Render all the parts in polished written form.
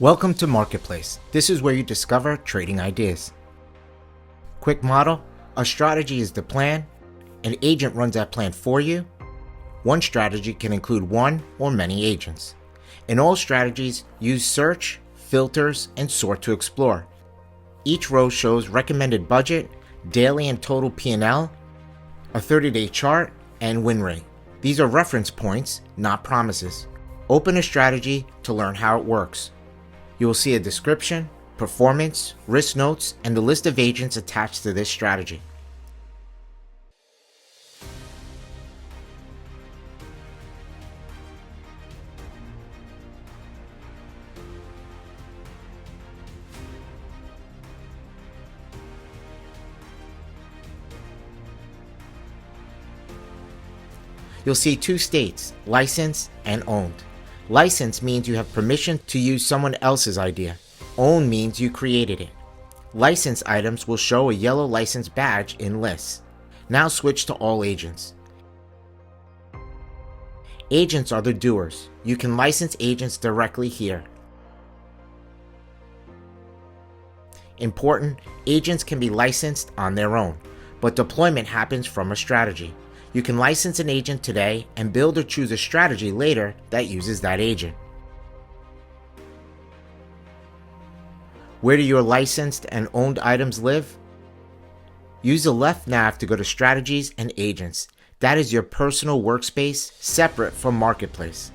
Welcome to Marketplace. This is where you discover trading ideas. Quick model: a strategy is the plan. An agent runs that plan for you. One strategy can include one or many agents. In all strategies, use search, filters, and sort to explore. Each row shows recommended budget, daily and total P&L, a 30-day chart, and win rate. These are reference points, not promises. Open a strategy to learn how it works. You will see a description, performance, risk notes, and the list of agents attached to this strategy. You'll see two states, licensed and owned. License means you have permission to use someone else's idea. Own means you created it. License items will show a yellow license badge in lists. Now switch to all agents. Agents are the doers. You can license agents directly here. Important: agents can be licensed on their own, but deployment happens from a strategy. You can license an agent today and build or choose a strategy later that uses that agent. Where do your licensed and owned items live? Use the left nav to go to Strategies and Agents. That is your personal workspace, separate from Marketplace.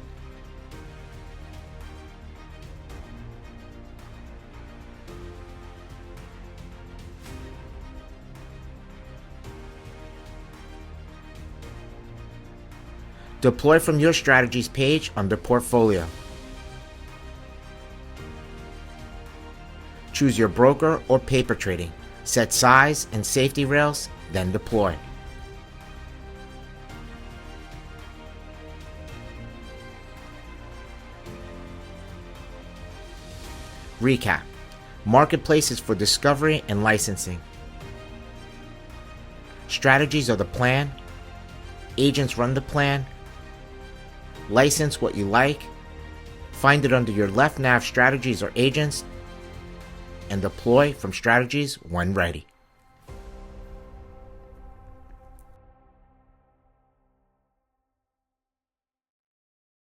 Deploy from your strategies page under Portfolio. Choose your broker or paper trading. Set size and safety rails, then deploy. Recap: Marketplace is for discovery and licensing. Strategies are the plan. Agents run the plan. License what you like. Find it under your left nav strategies or agents, and deploy from strategies when ready.